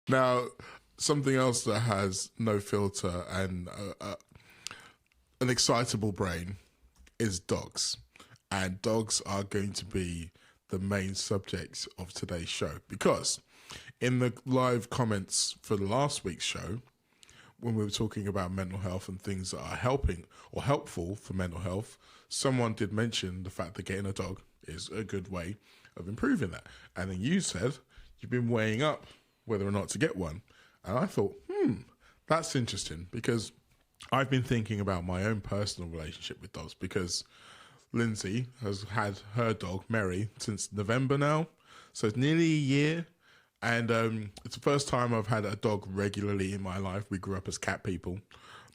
Now, something else that has no filter and an excitable brain is dogs. And dogs are going to be the main subject of today's show. Because in the live comments for the last week's show, when we were talking about mental health and things that are helping or helpful for mental health, someone did mention the fact that getting a dog is a good way of improving that. And then you said you've been weighing up whether or not to get one. And I thought, that's interesting, because I've been thinking about my own personal relationship with dogs, because Lindsay has had her dog, Mary, since November now. So it's nearly a year. And it's the first time I've had a dog regularly in my life. We grew up as cat people.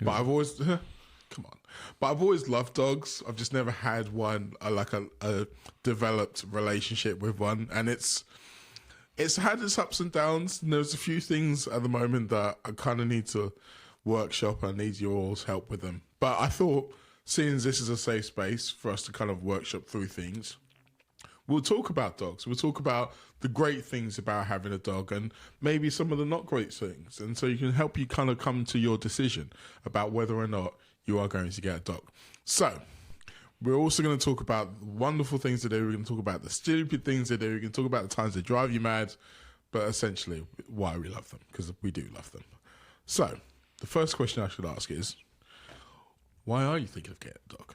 But I've always... Come on. But I've always loved dogs. I've just never had one, a developed relationship with one. And it's had its ups and downs. And there's a few things at the moment that I kind of need to workshop. I need your all's help with them. But I thought, seeing as this is a safe space for us to kind of workshop through things, we'll talk about dogs. We'll talk about the great things about having a dog and maybe some of the not great things. And so you can help you kind of come to your decision about whether or not you are going to get a dog. So we're also going to talk about wonderful things to do. We're going to talk about the stupid things they do. We're going to talk about the times they drive you mad, but essentially why we love them, because we do love them. So the first question I should ask is, why are you thinking of getting a dog?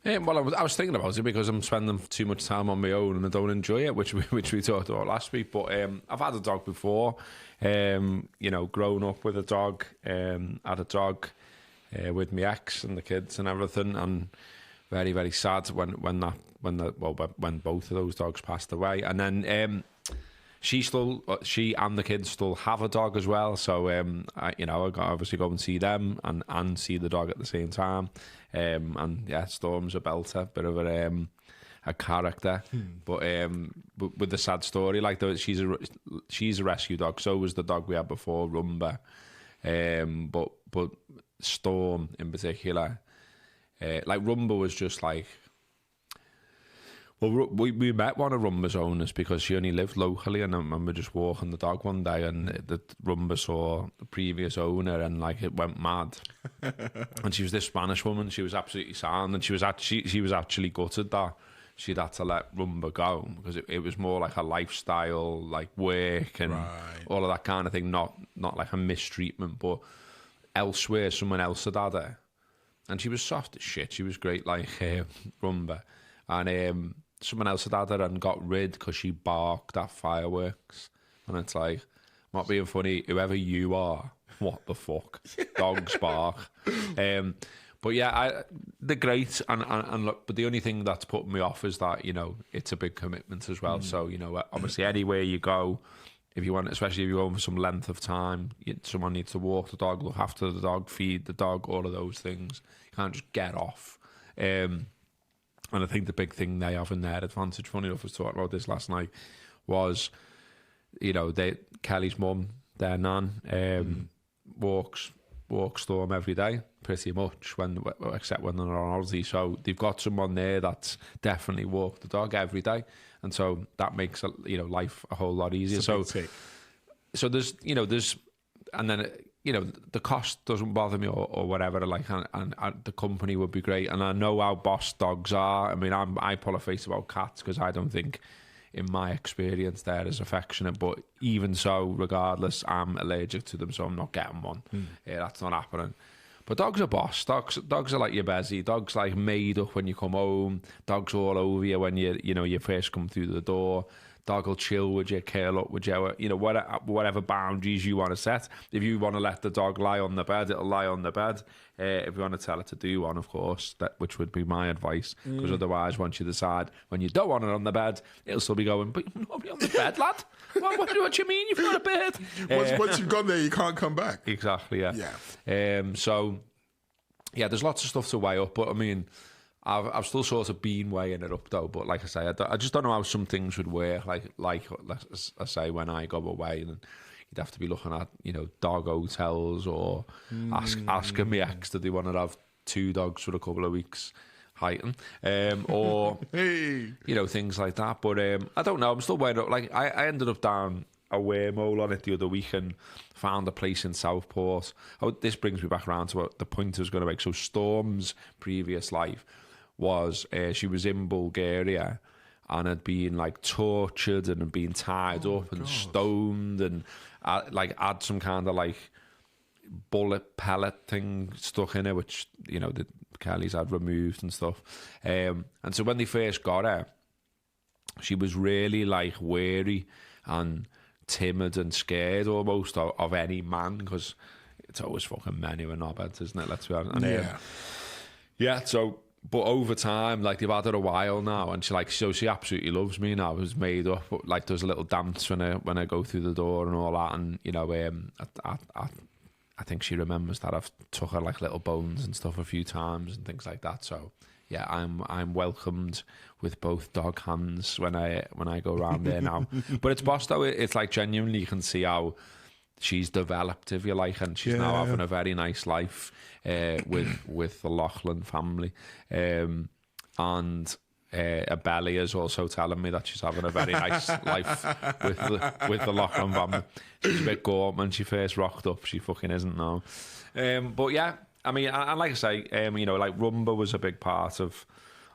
Well, I was thinking about it because I'm spending too much time on my own and I don't enjoy it, which we talked about last week. But I've had a dog before, grown up with a dog, had a dog with my ex and the kids and everything, and very, very sad when both of those dogs passed away. And then she and the kids still have a dog as well, so I got obviously go and see them and see the dog at the same time. And yeah, Storm's a belter, bit of a character, but with the sad story, like she's a rescue dog. So was the dog we had before, Robbo, but Storm in particular, like Robbo was just like. Well, we met one of Rumba's owners because she only lived locally, and I remember just walking the dog one day, and the Rumba saw the previous owner, and like it went mad. And she was this Spanish woman; she was absolutely sound, and she was actually gutted that she'd had to let Rumba go because it was more like a lifestyle, like work and all of that kind of thing, not like a mistreatment, but elsewhere someone else had had her, and she was soft as shit. She was great, like Rumba, and someone else had her and got rid because she barked at fireworks. And it's like, I'm not being funny, whoever you are, what the fuck? Dogs bark. But yeah, they're great. And look, but the only thing that's putting me off is that, it's a big commitment as well. So, obviously anywhere you go, if you want, especially if you're going for some length of time, someone needs to walk the dog, look after the dog, feed the dog, all of those things. You can't just get off. And I think the big thing they have in their advantage, funny enough, I was talking about this last night, was, Kelly's mum, their nan, walks Storm every day, pretty much, except when they're on holiday. So they've got someone there that's definitely walked the dog every day. And so that makes, life a whole lot easier. So there's, and then, the cost doesn't bother me or whatever, like, and the company would be great. And I know how boss dogs are. I mean, I pull a face about cats because I don't think, in my experience, they're as affectionate. But even so, regardless, I'm allergic to them, so I'm not getting one. Yeah, that's not happening. But dogs are boss. Dogs are like your Bezzy. Dogs like made up when you come home. Dogs all over you when you first come through the door. Dog will chill with you, curl up with you, whatever boundaries you want to set. If you want to let the dog lie on the bed, it'll lie on the bed. If you want to tell it to do one, of course, which would be my advice, because otherwise, once you decide when you don't want it on the bed, it'll still be going, but you're not on the bed, lad. What do you mean you've got a bed? Once you've gone there, you can't come back. Exactly, yeah. So, yeah, there's lots of stuff to weigh up, but I mean, I've still sort of been weighing it up though, but like I say, I just don't know how some things would work. Like I say, when I go away, and you'd have to be looking at dog hotels or asking my ex that they want to have 2 dogs for a couple of weeks, heighten, or things like that. But I don't know. I'm still weighing up. Like I ended up down a wormhole on it the other week and found a place in Southport. Oh, this brings me back around to what the point I was going to make. So Storm's previous life was she was in Bulgaria and had been like tortured and had been tied up and stoned and like had some kind of like bullet pellet thing stuck in her, which, you know, the Kellys had removed and stuff. And so when they first got her, she was really like wary and timid and scared almost of any man, because it's always fucking men who are knobheads, isn't it? Let's be honest. And, so, but over time, like they've had her a while now, and she absolutely loves me now. It was made up, but like there's a little dance when I go through the door and all that, and you know, I think she remembers that I've took her like little bones and stuff a few times and things like that. So yeah, I'm welcomed with both dog hands when I go around there now. But it's boss though. It's like genuinely you can see how she's developed, if you like, and she's now having a very nice life with the Loughlin family, and Belly is also telling me that she's having a very nice life with the Loughlin family. She's a bit gaunt when she first rocked up. She fucking isn't now. But yeah, I mean, and like I say, you know, like Robbo was a big part of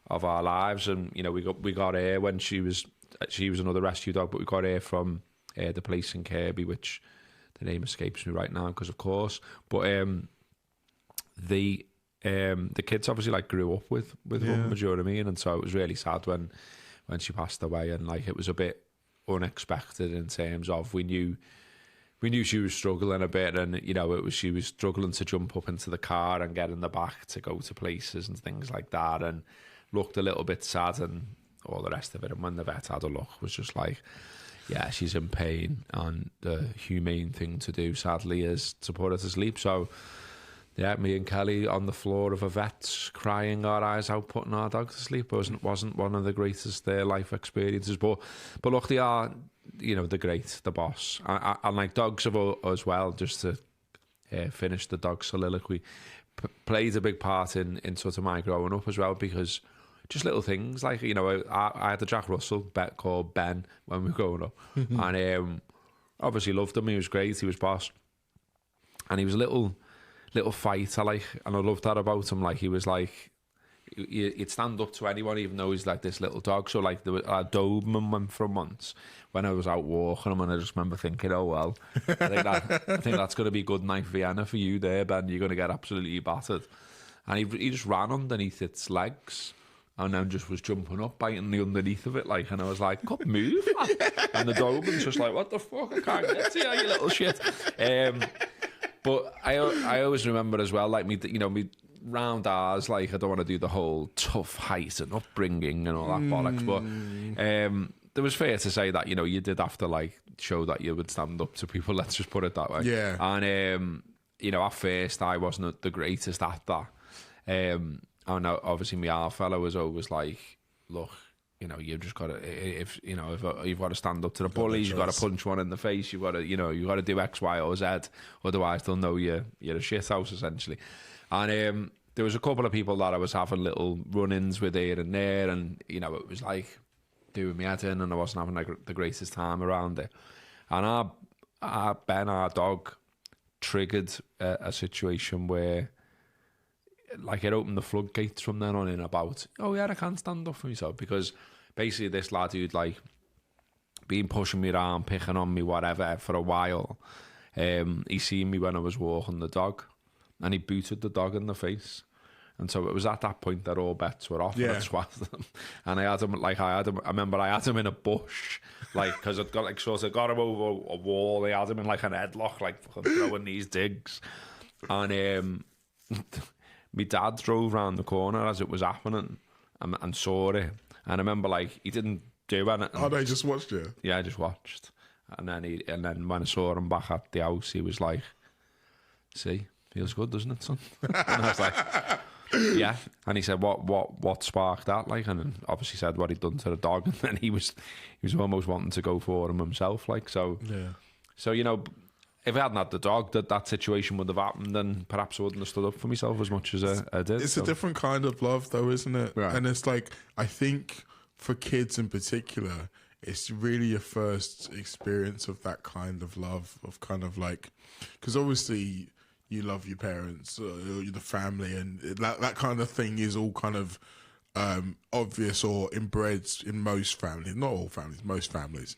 our lives, and you know, we got her when she was another rescue dog, but we got her from the place in Kirby, which the name escapes me right now because of course. But the kids obviously like grew up with Robbo, do you know what I mean? And so it was really sad when she passed away, and like it was a bit unexpected in terms of we knew she was struggling a bit, and you know she was struggling to jump up into the car and get in the back to go to places and things like that, and looked a little bit sad and all the rest of it. And when the vet had a look, was just like, yeah, she's in pain, and the humane thing to do sadly is to put her to sleep. So yeah, me and Kelly on the floor of a vet, crying our eyes out, putting our dog to sleep. Wasn't one of the greatest life experiences, but look, they are, you know, the boss, and like dogs have as well. Just to finish the dog soliloquy, played a big part in sort of my growing up as well, because just little things like, you know, I had a Jack Russell called Ben when we were growing up, and obviously loved him. He was great. He was boss, and he was a little fighter, like, and I loved that about him. Like, he was like, he'd stand up to anyone, even though he's like this little dog. So like our Doberman went for once when I was out walking him, and I just remember thinking, oh well, I think that's going to be good night Vienna for you there, Ben. You're going to get absolutely battered. And he just ran underneath its legs, and then just was jumping up, biting the underneath of it, like, and I was like, "Come move!" And the Doberman's just like, "What the fuck? I can't get to you, you little shit." But I always remember as well, like me round ours, like I don't want to do the whole tough height and upbringing and all that bollocks, but it was fair to say that, you know, you did have to like show that you would stand up to people. Let's just put it that way. Yeah. And you know, at first I wasn't the greatest at that. And obviously my our fellow was always like, look, you know, you've just got to, if you've got to stand up to the bullies, you've got to punch one in the face, you've got to, you know, you've got to do X, Y, or Z, otherwise they'll know you're a shit house, essentially. And there was a couple of people that I was having little run-ins with here and there, and, you know, it was like doing me head in, and I wasn't having the greatest time around it. And Ben, our dog, triggered a situation where, like, it opened the floodgates from then on in about, oh yeah, I can't stand up for myself, because basically this lad who'd like been pushing me around, picking on me, whatever, for a while, he seen me when I was walking the dog, and he booted the dog in the face. And so it was at that point that all bets were off. Yeah. And I swatted him. And I remember I had him in a bush, like, because I'd got like sort of got him over a wall. I had him in like an headlock, like throwing these digs. And my dad drove round the corner as it was happening and saw it. And I remember, like, he didn't do anything. Oh, they just watched you? Yeah, I just watched. And then when I saw him back at the house, he was like, see, feels good, doesn't it, son? And I was like, yeah. And he said, what sparked that? Like, and obviously said what he'd done to the dog. And then he was almost wanting to go for him himself. Like, so, yeah. So, you know, if I hadn't had the dog, that situation would have happened, and perhaps I wouldn't have stood up for myself as much as I did. It's a different kind of love, though, isn't it? Right. And it's like, I think for kids in particular, it's really your first experience of that kind of love, of kind of like, because obviously you love your parents, the family, and that kind of thing is all kind of obvious or inbred in most families, not all families, most families.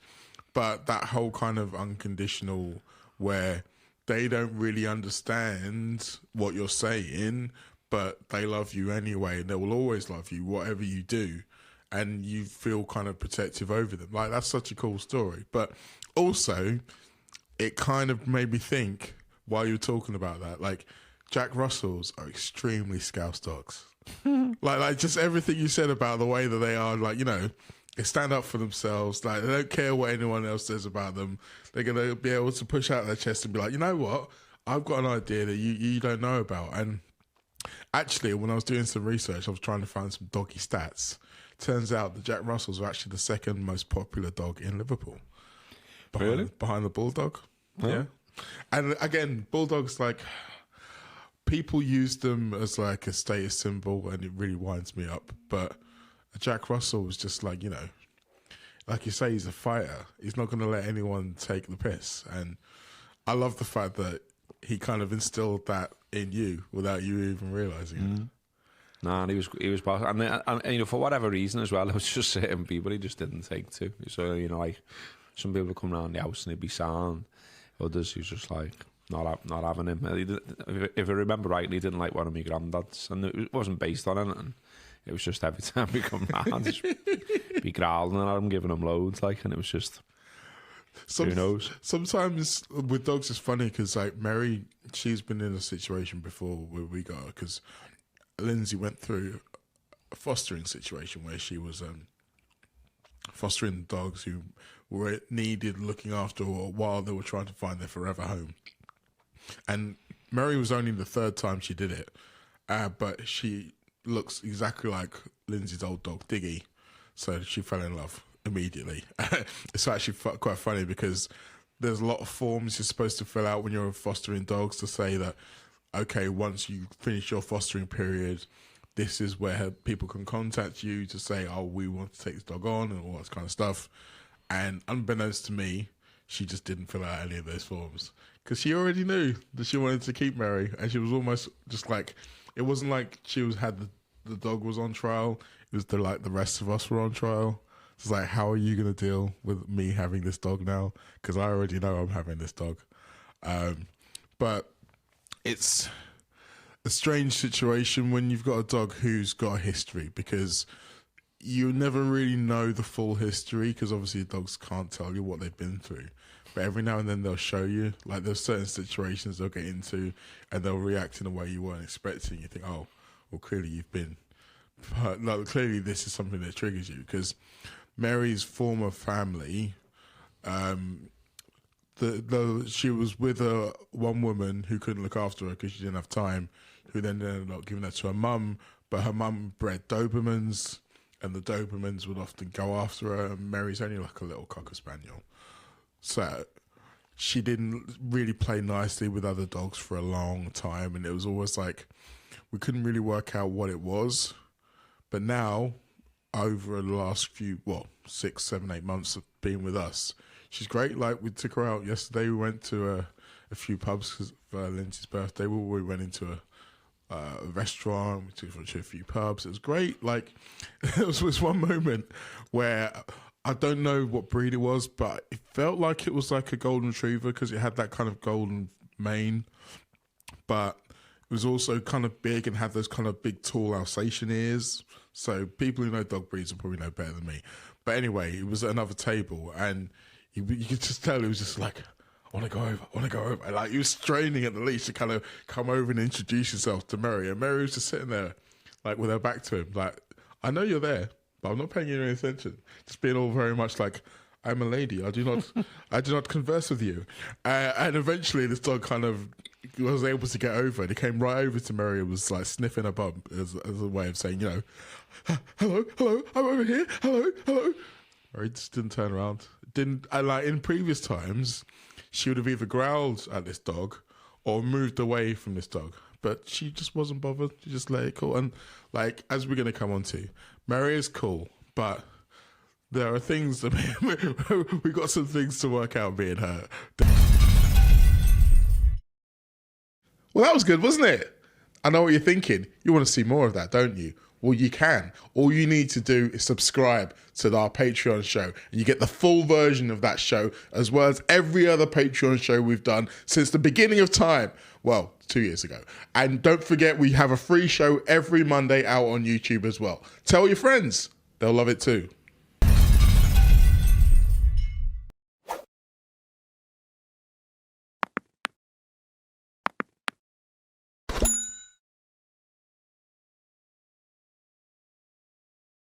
But that whole kind of unconditional where they don't really understand what you're saying, but they love you anyway, and they will always love you, whatever you do. And you feel kind of protective over them. Like, that's such a cool story. But also, it kind of made me think, while you were talking about that, like, Jack Russells are extremely scouse dogs. like just everything you said about the way that they are, like, you know, they stand up for themselves. Like, they don't care what anyone else says about them. They're going to be able to push out their chest and be like, you know what? I've got an idea that you don't know about. And actually, when I was doing some research, I was trying to find some doggy stats. Turns out the Jack Russells are actually the second most popular dog in Liverpool. Behind the Bulldog. Oh. Yeah. And again, Bulldogs, like, people use them as like a status symbol, and it really winds me up. But a Jack Russell was just like, you know, like you say, he's a fighter. He's not going to let anyone take the piss. And I love the fact that he kind of instilled that in you without you even realising it. No, and he was boss. And you know, for whatever reason as well, it was just certain people he just didn't take to. So, you know, like, some people would come around the house and he'd be sound. Others, he was just like, not having him. If I remember rightly, he didn't like one of my granddads. And it wasn't based on anything. It was just every time we come round, just be growling at him, giving him loads, like, and it was just, who knows? Sometimes with dogs it's funny because, like, Mary, she's been in a situation before where we got her, because Lindsay went through a fostering situation where she was fostering dogs who were needed looking after while they were trying to find their forever home. And Mary was only the third time she did it, but she looks exactly like Lindsay's old dog, Diggy, so she fell in love immediately. It's actually quite funny because there's a lot of forms you're supposed to fill out when you're fostering dogs to say that, okay, once you finish your fostering period, this is where people can contact you to say, oh, we want to take this dog on, and all that kind of stuff. And unbeknownst to me, she just didn't fill out any of those forms because she already knew that she wanted to keep Mary, and she was almost just like, it wasn't like she had the dog was on trial. It was like the rest of us were on trial. It's like, how are you going to deal with me having this dog now? Because I already know I'm having this dog. But it's a strange situation when you've got a dog who's got a history, because you never really know the full history, because obviously dogs can't tell you what they've been through. But every now and then they'll show you, like, there's certain situations they'll get into and they'll react in a way you weren't expecting. You think, oh, well, clearly you've been hurt. No, clearly this is something that triggers you, because Mary's former family, she was with one woman who couldn't look after her because she didn't have time, who then ended up giving that to her mum, but her mum bred Dobermans, and the Dobermans would often go after her, and Mary's only like a little Cocker Spaniel. So she didn't really play nicely with other dogs for a long time, and it was always like, we couldn't really work out what it was. But now, over the last 6, 7, 8 months of being with us, she's great. Like, we took her out yesterday. We went to a few pubs because for Lindsay's birthday. We went into a restaurant. We took her to a few pubs. It was great. Like, there was one moment where I don't know what breed it was, but it felt like it was like a golden retriever because it had that kind of golden mane, but it was also kind of big and had those kind of big, tall Alsatian ears. So people who know dog breeds will probably know better than me. But anyway, it was at another table, and you could just tell he was just like, I want to go over. And like, he was straining at the leash to kind of come over and introduce himself to Mary. And Mary was just sitting there, like, with her back to him. Like, I know you're there, but I'm not paying you any attention. Just being all very much like, I'm a lady. I do not converse with you. And eventually this dog kind of was able to get over, and he came right over to Mary and was like sniffing her bum as a way of saying, you know, hello, I'm over here. Hello. Mary just didn't turn around. Like, in previous times, she would have either growled at this dog or moved away from this dog. But she just wasn't bothered. She just let it go. And, like, as we're going to come on to, Mary is cool, but There are things that we got some things to work out, me and her. Well, that was good, wasn't it? I know what you're thinking. You want to see more of that, don't you? Well, you can. All you need to do is subscribe to our Patreon show, and you get the full version of that show, as well as every other Patreon show we've done since the beginning of time. Well, 2 years ago. And don't forget, we have a free show every Monday out on YouTube as well. Tell your friends. They'll love it too.